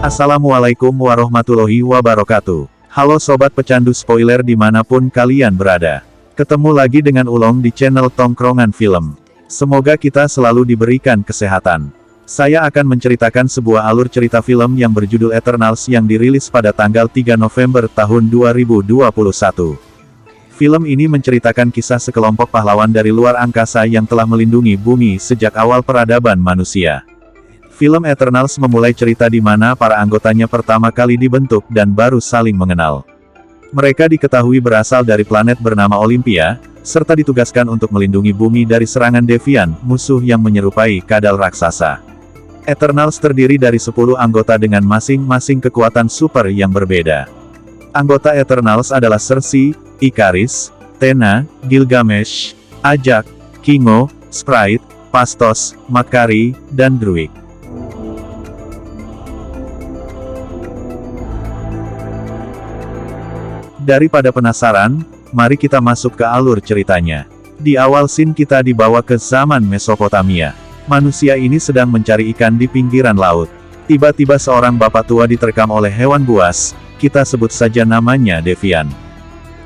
Assalamualaikum warahmatullahi wabarakatuh. Halo sobat pecandu spoiler dimanapun kalian berada. Ketemu lagi dengan Ulong di channel Tongkrongan Film. Semoga kita selalu diberikan kesehatan. Saya akan menceritakan sebuah alur cerita film yang berjudul Eternals yang dirilis pada tanggal 3 November tahun 2021. Film ini menceritakan kisah sekelompok pahlawan dari luar angkasa yang telah melindungi bumi sejak awal peradaban manusia. Film Eternals memulai cerita di mana para anggotanya pertama kali dibentuk dan baru saling mengenal. Mereka diketahui berasal dari planet bernama Olympia, serta ditugaskan untuk melindungi bumi dari serangan Deviant, musuh yang menyerupai kadal raksasa. Eternals terdiri dari 10 anggota dengan masing-masing kekuatan super yang berbeda. Anggota Eternals adalah Sersi, Ikaris, Athena, Gilgamesh, Ajak, Kingo, Sprite, Phastos, Makkari, dan Druig. Daripada penasaran, mari kita masuk ke alur ceritanya. Di awal scene kita dibawa ke zaman Mesopotamia. Manusia ini sedang mencari ikan di pinggiran laut. Tiba-tiba seorang bapak tua diterkam oleh hewan buas, kita sebut saja namanya Deviant.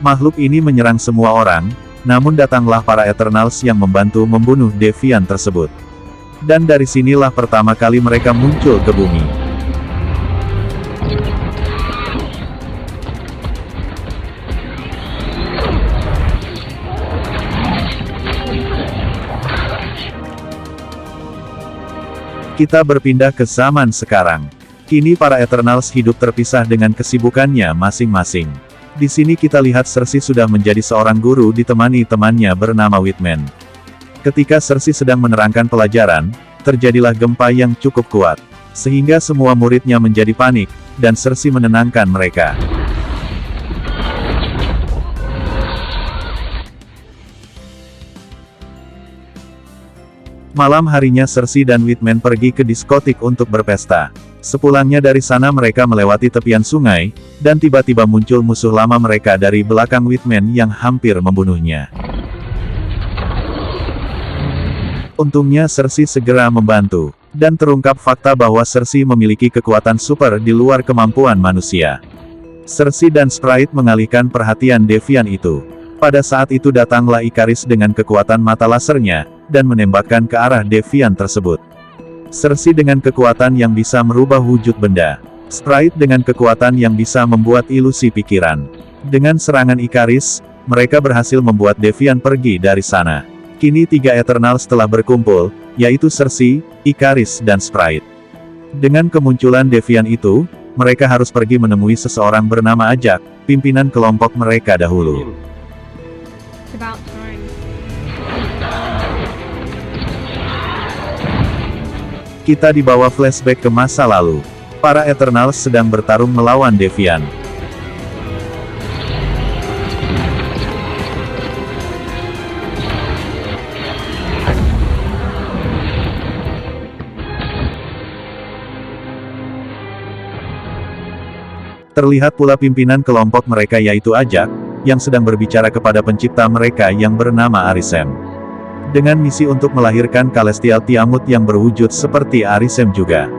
Makhluk ini menyerang semua orang, namun datanglah para Eternals yang membantu membunuh Deviant tersebut. Dan dari sinilah pertama kali mereka muncul ke bumi. Kita berpindah ke zaman sekarang. Kini para Eternals hidup terpisah dengan kesibukannya masing-masing. Di sini kita lihat Sersi sudah menjadi seorang guru ditemani temannya bernama Whitman. Ketika Sersi sedang menerangkan pelajaran, terjadilah gempa yang cukup kuat. Sehingga semua muridnya menjadi panik, dan Sersi menenangkan mereka. Malam harinya Sersi dan Whitman pergi ke diskotik untuk berpesta. Sepulangnya dari sana mereka melewati tepian sungai, dan tiba-tiba muncul musuh lama mereka dari belakang Whitman yang hampir membunuhnya. Untungnya Sersi segera membantu, dan terungkap fakta bahwa Sersi memiliki kekuatan super di luar kemampuan manusia. Sersi dan Sprite mengalihkan perhatian Deviant itu. Pada saat itu datanglah Ikaris dengan kekuatan mata lasernya, dan menembakkan ke arah Deviant tersebut. Sersi dengan kekuatan yang bisa merubah wujud benda. Sprite dengan kekuatan yang bisa membuat ilusi pikiran. Dengan serangan Ikaris, mereka berhasil membuat Deviant pergi dari sana. Kini 3 Eternals telah berkumpul, yaitu Sersi, Ikaris dan Sprite. Dengan kemunculan Deviant itu, mereka harus pergi menemui seseorang bernama Ajak, pimpinan kelompok mereka dahulu. Kita dibawa flashback ke masa lalu. Para Eternals sedang bertarung melawan Deviant. Terlihat pula pimpinan kelompok mereka yaitu Ajak, yang sedang berbicara kepada pencipta mereka yang bernama Arisem. Dengan misi untuk melahirkan Celestial Tiamut yang berwujud seperti Arisem juga.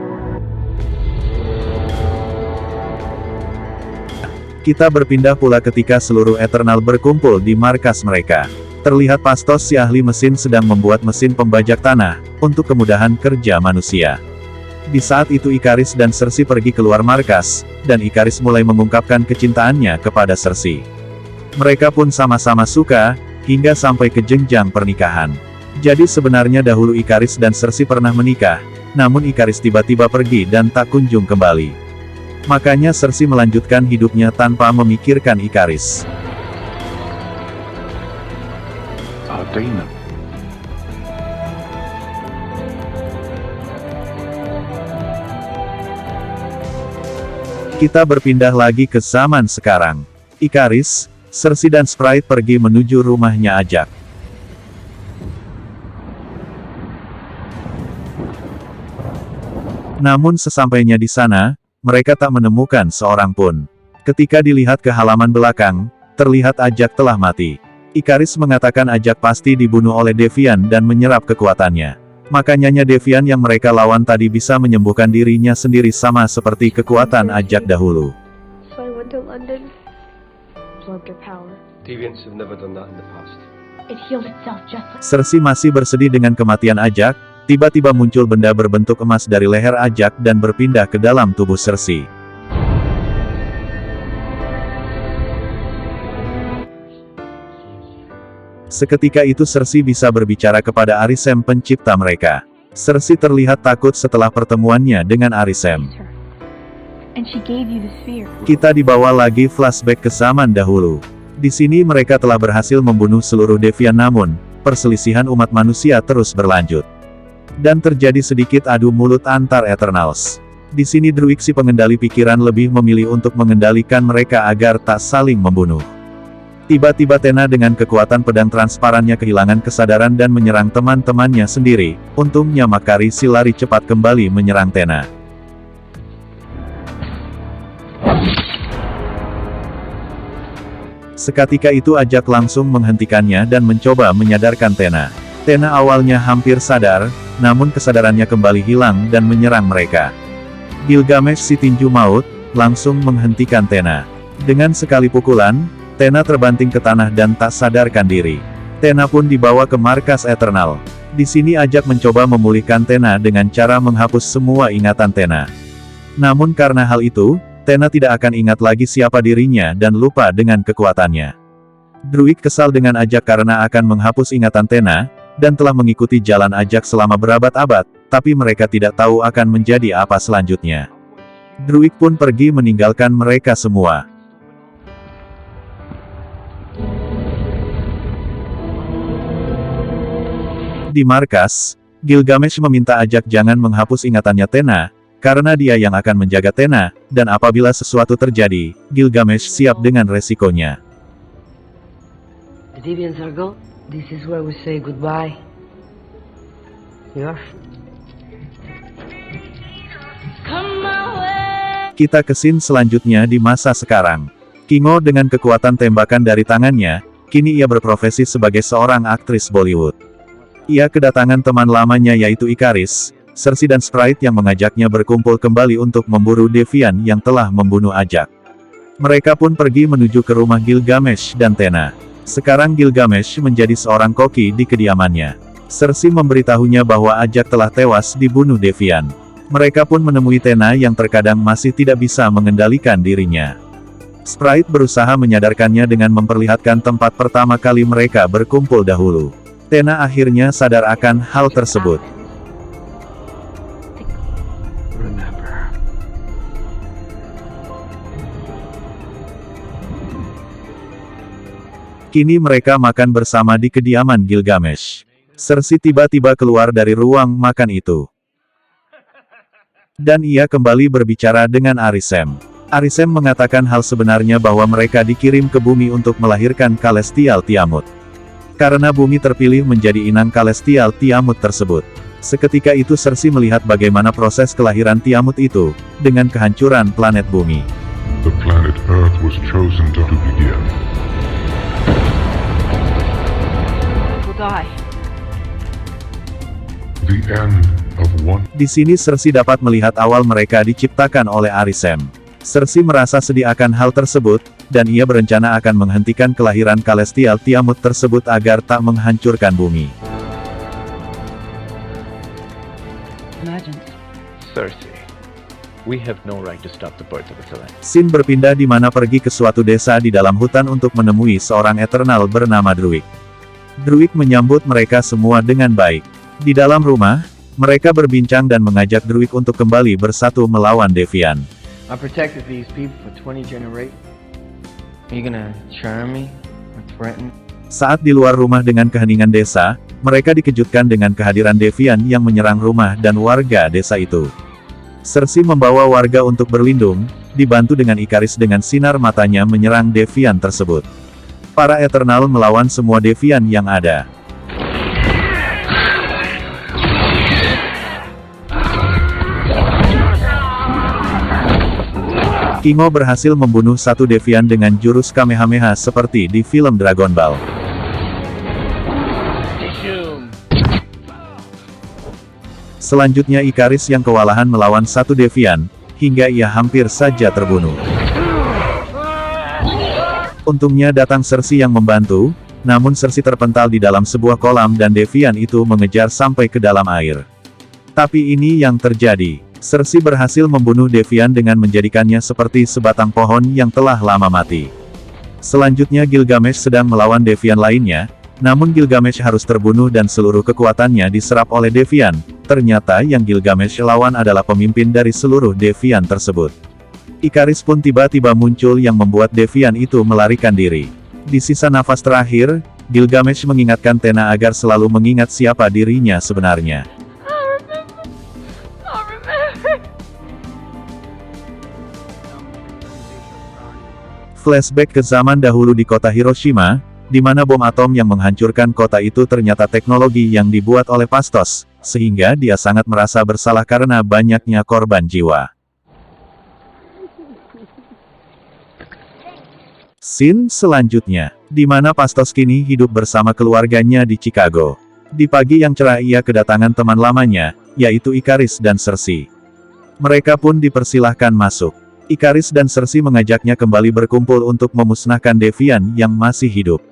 Kita berpindah pula ketika seluruh Eternal berkumpul di markas mereka. Terlihat Phastos si ahli mesin sedang membuat mesin pembajak tanah, untuk kemudahan kerja manusia. Di saat itu Ikaris dan Sersi pergi keluar markas, dan Ikaris mulai mengungkapkan kecintaannya kepada Sersi. Mereka pun sama-sama suka, hingga sampai ke jenjang pernikahan. Jadi sebenarnya dahulu Ikaris dan Sersi pernah menikah, namun Ikaris tiba-tiba pergi dan tak kunjung kembali. Makanya Sersi melanjutkan hidupnya tanpa memikirkan Ikaris. Athena. Kita berpindah lagi ke zaman sekarang. Ikaris, Sersi dan Sprite pergi menuju rumahnya Ajak. Namun sesampainya di sana, mereka tak menemukan seorang pun. Ketika dilihat ke halaman belakang, terlihat Ajak telah mati. Ikaris mengatakan Ajak pasti dibunuh oleh Deviant dan menyerap kekuatannya. Makanya Devian yang mereka lawan tadi bisa menyembuhkan dirinya sendiri sama seperti kekuatan Ajak dahulu. So I went to London, absorbed her power. Deviants have never done that in the past. It healed itself just like Cersei masih bersedih dengan kematian Ajak, tiba-tiba muncul benda berbentuk emas dari leher Ajak dan berpindah ke dalam tubuh Cersei. Seketika itu Cersei bisa berbicara kepada Arisem pencipta mereka. Cersei terlihat takut setelah pertemuannya dengan Arisem. her. And she gave you the sphere. Kita dibawa lagi flashback ke zaman dahulu. Di sini mereka telah berhasil membunuh seluruh Devian, namun perselisihan umat manusia terus berlanjut. Dan terjadi sedikit adu mulut antar Eternals. Di sini Druig si pengendali pikiran lebih memilih untuk mengendalikan mereka agar tak saling membunuh. Tiba-tiba Tena dengan kekuatan pedang transparannya kehilangan kesadaran dan menyerang teman-temannya sendiri. Untungnya Makari si lari cepat kembali menyerang Tena. Seketika itu Ajak langsung menghentikannya dan mencoba menyadarkan Tena. Tena awalnya hampir sadar, namun kesadarannya kembali hilang dan menyerang mereka. Gilgamesh si tinju maut, langsung menghentikan Tena. Dengan sekali pukulan, Tena terbanting ke tanah dan tak sadarkan diri. Tena pun dibawa ke markas Eternal. Di sini Ajak mencoba memulihkan Tena dengan cara menghapus semua ingatan Tena. Namun karena hal itu, Tena tidak akan ingat lagi siapa dirinya dan lupa dengan kekuatannya. Druig kesal dengan Ajak karena akan menghapus ingatan Tena, dan telah mengikuti jalan Ajak selama berabad-abad, tapi mereka tidak tahu akan menjadi apa selanjutnya. Druig pun pergi meninggalkan mereka semua. Di markas, Gilgamesh meminta Ajak jangan menghapus ingatannya Tena, karena dia yang akan menjaga Tena, dan apabila sesuatu terjadi, Gilgamesh siap dengan resikonya. The Deviants are gone. This is where we say goodbye. You are. Kita ke scene selanjutnya di masa sekarang. Kingo dengan kekuatan tembakan dari tangannya, kini ia berprofesi sebagai seorang aktris Bollywood. Ia kedatangan teman lamanya yaitu Ikaris, Cersei dan Sprite yang mengajaknya berkumpul kembali untuk memburu Devian yang telah membunuh Ajak. Mereka pun pergi menuju ke rumah Gilgamesh dan Tena. Sekarang Gilgamesh menjadi seorang koki di kediamannya. Cersei memberitahunya bahwa Ajak telah tewas dibunuh Devian. Mereka pun menemui Tena yang terkadang masih tidak bisa mengendalikan dirinya. Sprite berusaha menyadarkannya dengan memperlihatkan tempat pertama kali mereka berkumpul dahulu. Tena akhirnya sadar akan hal tersebut. Kini mereka makan bersama di kediaman Gilgamesh. Cersei tiba-tiba keluar dari ruang makan itu. Dan ia kembali berbicara dengan Arisem. Arisem mengatakan hal sebenarnya bahwa mereka dikirim ke bumi untuk melahirkan Celestial Tiamut. Karena bumi terpilih menjadi inang Celestial Tiamut tersebut. Seketika itu Cersei melihat bagaimana proses kelahiran Tiamut itu, dengan kehancuran planet bumi. The planet Earth was chosen to begin. Will die. The end of one. Di sini Cersei dapat melihat awal mereka diciptakan oleh Arisem. Cersei merasa sedih akan hal tersebut, dan ia berencana akan menghentikan kelahiran Celestial Tiamut tersebut agar tak menghancurkan bumi. Imagine. Cersei, we have no right to stop the birth of a Celestial. Scene berpindah di mana pergi ke suatu desa di dalam hutan untuk menemui seorang Eternal bernama Druig. Druig menyambut mereka semua dengan baik. Di dalam rumah, mereka berbincang dan mengajak Druig untuk kembali bersatu melawan Devian. I protected these people for 20 generations. Are you gonna charm me or threaten? Saat di luar rumah dengan keheningan desa, mereka dikejutkan dengan kehadiran Devian yang menyerang rumah dan warga desa itu. Cersei membawa warga untuk berlindung, dibantu dengan Ikaris dengan sinar matanya menyerang Devian tersebut. Para Eternal melawan semua Devian yang ada. Kingo berhasil membunuh satu Devian dengan jurus Kamehameha seperti di film Dragon Ball. Selanjutnya Ikaris yang kewalahan melawan satu Devian, hingga ia hampir saja terbunuh. Untungnya datang Cersei yang membantu, namun Cersei terpental di dalam sebuah kolam dan Devian itu mengejar sampai ke dalam air. Tapi ini yang terjadi. Cersei berhasil membunuh Devian dengan menjadikannya seperti sebatang pohon yang telah lama mati. Selanjutnya Gilgamesh sedang melawan Devian lainnya, namun Gilgamesh harus terbunuh dan seluruh kekuatannya diserap oleh Devian. Ternyata yang Gilgamesh lawan adalah pemimpin dari seluruh Devian tersebut. Ikaris pun tiba-tiba muncul yang membuat Devian itu melarikan diri. Di sisa nafas terakhir, Gilgamesh mengingatkan Tena agar selalu mengingat siapa dirinya sebenarnya. Flashback ke zaman dahulu di kota Hiroshima, di mana bom atom yang menghancurkan kota itu ternyata teknologi yang dibuat oleh Phastos, sehingga dia sangat merasa bersalah karena banyaknya korban jiwa. Scene selanjutnya, di mana Phastos kini hidup bersama keluarganya di Chicago. Di pagi yang cerah ia kedatangan teman lamanya, yaitu Ikaris dan Cersei. Mereka pun dipersilahkan masuk. Ikaris dan Cersei mengajaknya kembali berkumpul untuk memusnahkan Devian yang masih hidup.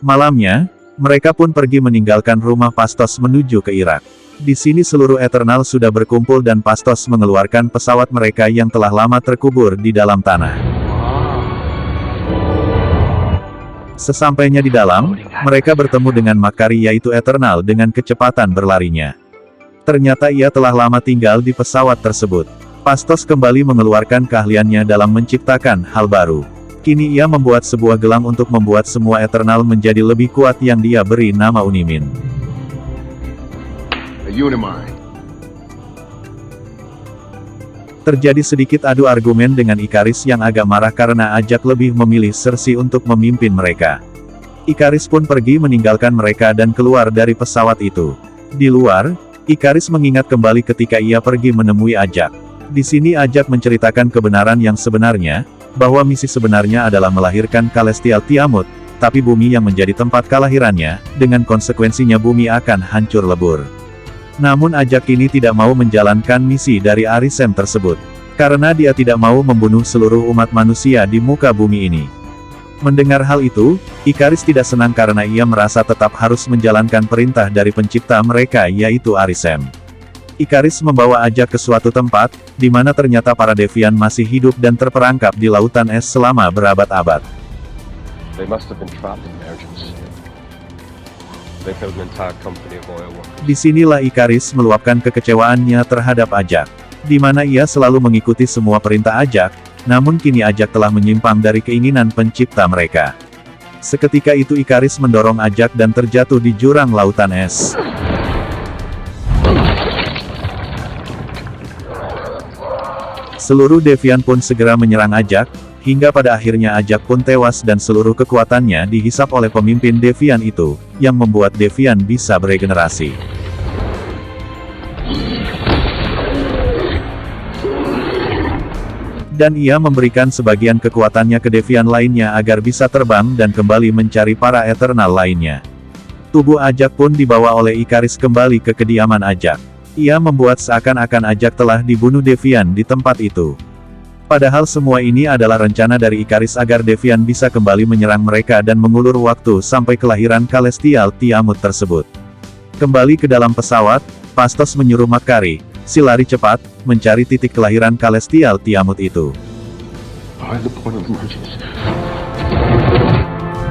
Malamnya, mereka pun pergi meninggalkan rumah Phastos menuju ke Irak. Di sini seluruh Eternal sudah berkumpul dan Phastos mengeluarkan pesawat mereka yang telah lama terkubur di dalam tanah. Sesampainya di dalam, mereka bertemu dengan Makari yaitu Eternal dengan kecepatan berlarinya. Ternyata ia telah lama tinggal di pesawat tersebut. Phastos kembali mengeluarkan keahliannya dalam menciptakan hal baru. Kini ia membuat sebuah gelang untuk membuat semua Eternal menjadi lebih kuat yang dia beri nama Unimin. Terjadi sedikit adu argumen dengan Ikaris yang agak marah karena Ajak lebih memilih Cersei untuk memimpin mereka. Ikaris pun pergi meninggalkan mereka dan keluar dari pesawat itu. Di luar, Ikaris mengingat kembali ketika ia pergi menemui Ajak. Di sini Ajak menceritakan kebenaran yang sebenarnya, bahwa misi sebenarnya adalah melahirkan Celestial Tiamut, tapi bumi yang menjadi tempat kelahirannya, dengan konsekuensinya bumi akan hancur lebur. Namun Ajak ini tidak mau menjalankan misi dari Arisem tersebut, karena dia tidak mau membunuh seluruh umat manusia di muka bumi ini. Mendengar hal itu, Ikaris tidak senang karena ia merasa tetap harus menjalankan perintah dari pencipta mereka yaitu Arisem. Ikaris membawa Ajak ke suatu tempat, di mana ternyata para Devian masih hidup dan terperangkap di lautan es selama berabad-abad. They must have been trapped in Emergency. They killed an entire company of oil workers. Disinilah Ikaris meluapkan kekecewaannya terhadap Ajak, di mana ia selalu mengikuti semua perintah Ajak, namun kini Ajak telah menyimpang dari keinginan pencipta mereka. Seketika itu Ikaris mendorong Ajak dan terjatuh di jurang lautan es. Seluruh Devian pun segera menyerang Ajak, hingga pada akhirnya Ajak pun tewas dan seluruh kekuatannya dihisap oleh pemimpin Devian itu, yang membuat Devian bisa beregenerasi. Dan ia memberikan sebagian kekuatannya ke Devian lainnya agar bisa terbang dan kembali mencari para Eternal lainnya. Tubuh Ajak pun dibawa oleh Ikaris kembali ke kediaman Ajak. Ia membuat seakan-akan Ajak telah dibunuh Devian di tempat itu. Padahal semua ini adalah rencana dari Ikaris agar Devian bisa kembali menyerang mereka dan mengulur waktu sampai kelahiran Celestial Tiamut tersebut. Kembali ke dalam pesawat, Phastos menyuruh Makari, si lari cepat, mencari titik kelahiran Celestial Tiamut itu.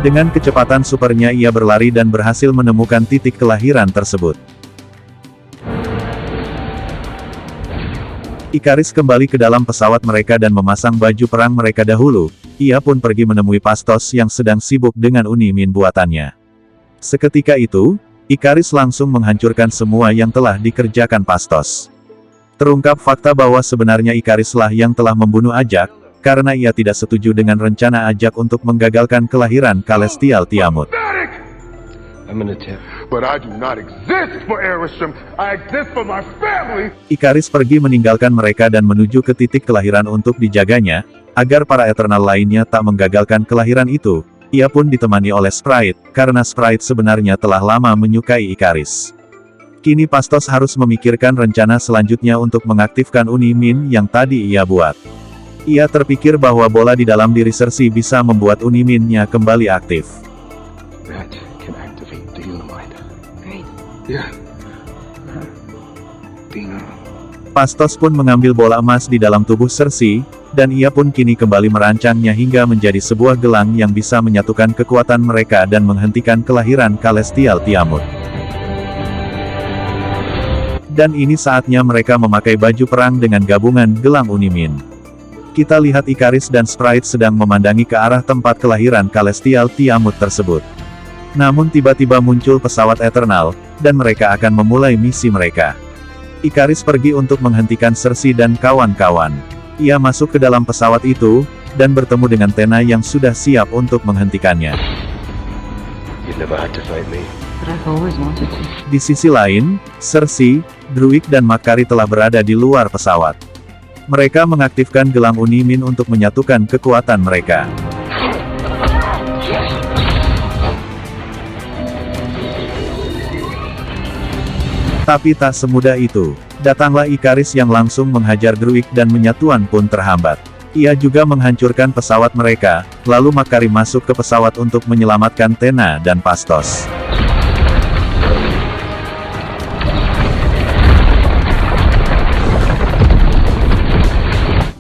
Dengan kecepatan supernya ia berlari dan berhasil menemukan titik kelahiran tersebut. Ikaris kembali ke dalam pesawat mereka dan memasang baju perang mereka dahulu. Ia pun pergi menemui Phastos yang sedang sibuk dengan Unimin buatannya. Seketika itu, Ikaris langsung menghancurkan semua yang telah dikerjakan Phastos. Terungkap fakta bahwa sebenarnya Ikarislah yang telah membunuh Ajak, karena ia tidak setuju dengan rencana Ajak untuk menggagalkan kelahiran Celestial Tiamut. But I do not exist for Arishem. I exist for my family. Ikaris pergi meninggalkan mereka dan menuju ke titik kelahiran untuk dijaganya, agar para Eternal lainnya tak menggagalkan kelahiran itu. Ia pun ditemani oleh Sprite, karena Sprite sebenarnya telah lama menyukai Ikaris. Kini Pastos harus memikirkan rencana selanjutnya untuk mengaktifkan Unimin yang tadi ia buat. Ia terpikir bahwa bola di dalam diri Cersei bisa membuat Uniminnya kembali aktif. That can activate the Unimind. Great. Yeah. Dina. Pastos pun mengambil bola emas di dalam tubuh Cersei, dan ia pun kini kembali merancangnya hingga menjadi sebuah gelang yang bisa menyatukan kekuatan mereka dan menghentikan kelahiran Celestial Tiamut. Dan ini saatnya mereka memakai baju perang dengan gabungan gelang Unimin. Kita lihat Ikaris dan Sprite sedang memandangi ke arah tempat kelahiran Celestial Tiamut tersebut. Namun tiba-tiba muncul pesawat Eternal, dan mereka akan memulai misi mereka. Ikaris pergi untuk menghentikan Cersei dan kawan-kawan. Ia masuk ke dalam pesawat itu, dan bertemu dengan Tena yang sudah siap untuk menghentikannya. You never had to fight me. But I've always wanted to. Di sisi lain, Cersei, Druig dan Makari telah berada di luar pesawat. Mereka mengaktifkan gelang Unimin untuk menyatukan kekuatan mereka. Tapi tak semudah itu. Datanglah Ikaris yang langsung menghajar Druig dan penyatuan pun terhambat. Ia juga menghancurkan pesawat mereka, lalu Makari masuk ke pesawat untuk menyelamatkan Tena dan Pastos.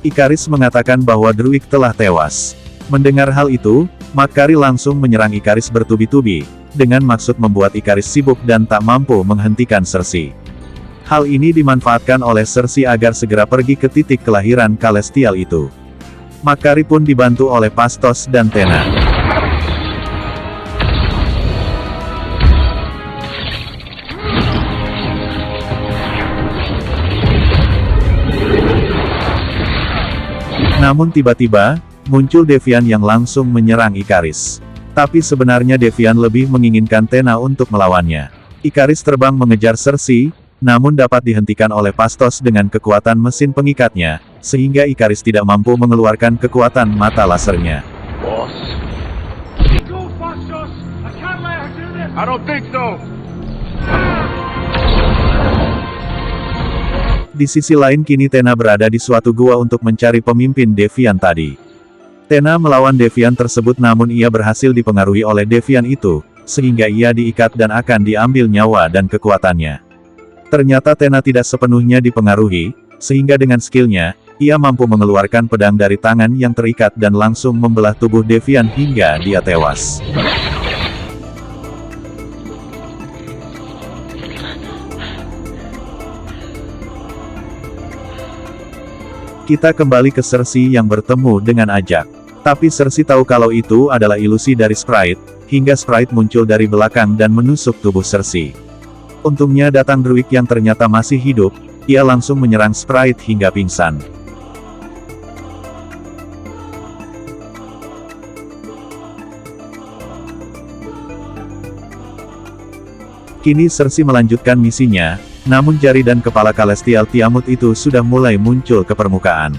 Ikaris mengatakan bahwa Druig telah tewas. Mendengar hal itu, Makari langsung menyerang Ikaris bertubi-tubi, dengan maksud membuat Ikaris sibuk dan tak mampu menghentikan Cersei. Hal ini dimanfaatkan oleh Cersei agar segera pergi ke titik kelahiran Celestial itu. Makari pun dibantu oleh Pastos dan Tena. Namun tiba-tiba, muncul Devian yang langsung menyerang Ikaris. Tapi sebenarnya Devian lebih menginginkan Tena untuk melawannya. Ikaris terbang mengejar Cersei, namun dapat dihentikan oleh Pastos dengan kekuatan mesin pengikatnya, sehingga Ikaris tidak mampu mengeluarkan kekuatan mata lasernya. Boss. I don't think so. Di sisi lain kini Tena berada di suatu gua untuk mencari pemimpin Devian tadi. Tena melawan Devian tersebut namun ia berhasil dipengaruhi oleh Devian itu, sehingga ia diikat dan akan diambil nyawa dan kekuatannya. Ternyata Tena tidak sepenuhnya dipengaruhi, sehingga dengan skillnya, ia mampu mengeluarkan pedang dari tangan yang terikat dan langsung membelah tubuh Devian hingga dia tewas. Kita kembali ke Cersei yang bertemu dengan Ajak. Tapi Cersei tahu kalau itu adalah ilusi dari Sprite, hingga Sprite muncul dari belakang dan menusuk tubuh Cersei. Untungnya datang Druig yang ternyata masih hidup, ia langsung menyerang Sprite hingga pingsan. Kini Cersei melanjutkan misinya, namun jari dan kepala Celestial Tiamut itu sudah mulai muncul ke permukaan.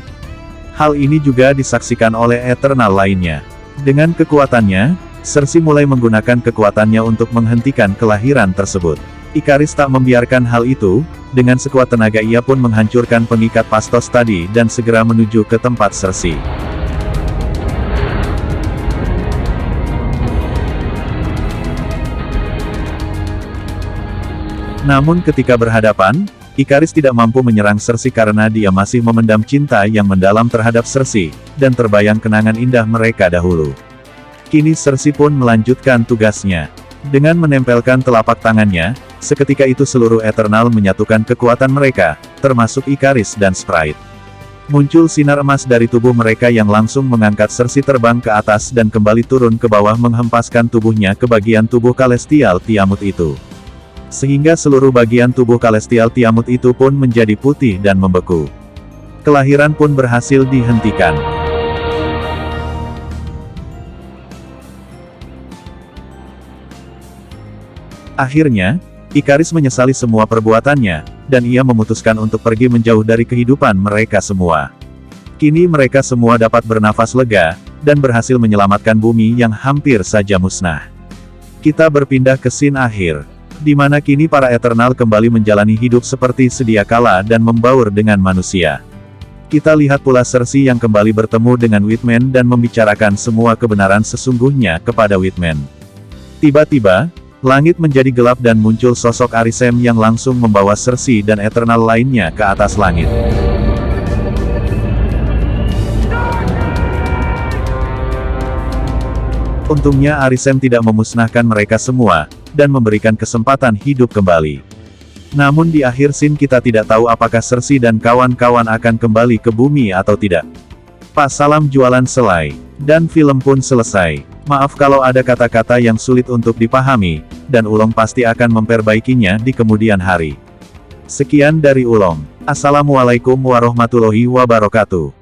Hal ini juga disaksikan oleh Eternal lainnya. Dengan kekuatannya, Cersei mulai menggunakan kekuatannya untuk menghentikan kelahiran tersebut. Ikaris tak membiarkan hal itu, dengan sekuat tenaga ia pun menghancurkan pengikat Pastos tadi dan segera menuju ke tempat Cersei. Namun ketika berhadapan, Ikaris tidak mampu menyerang Cersei karena dia masih memendam cinta yang mendalam terhadap Cersei, dan terbayang kenangan indah mereka dahulu. Kini Cersei pun melanjutkan tugasnya. Dengan menempelkan telapak tangannya, seketika itu seluruh Eternal menyatukan kekuatan mereka, termasuk Ikaris dan Sprite. Muncul sinar emas dari tubuh mereka yang langsung mengangkat Cersei terbang ke atas dan kembali turun ke bawah menghempaskan tubuhnya ke bagian tubuh Celestial Tiamut itu. Sehingga seluruh bagian tubuh Celestial Tiamut itu pun menjadi putih dan membeku. Kelahiran pun berhasil dihentikan. Akhirnya, Ikaris menyesali semua perbuatannya, dan ia memutuskan untuk pergi menjauh dari kehidupan mereka semua. Kini mereka semua dapat bernafas lega, dan berhasil menyelamatkan bumi yang hampir saja musnah. Kita berpindah ke scene akhir. di mana kini para Eternal kembali menjalani hidup seperti sedia kala dan membaur dengan manusia. Kita lihat pula Cersei yang kembali bertemu dengan Whitman dan membicarakan semua kebenaran sesungguhnya kepada Whitman. Tiba-tiba, langit menjadi gelap dan muncul sosok Arisem yang langsung membawa Cersei dan Eternal lainnya ke atas langit. Untungnya Arisem tidak memusnahkan mereka semua, dan memberikan kesempatan hidup kembali. Namun di akhir scene kita tidak tahu apakah Cersei dan kawan-kawan akan kembali ke bumi atau tidak. Pak Salam jualan selai, dan film pun selesai. Maaf kalau ada kata-kata yang sulit untuk dipahami, dan Ulong pasti akan memperbaikinya di kemudian hari. Sekian dari Ulong. Assalamualaikum warahmatullahi wabarakatuh.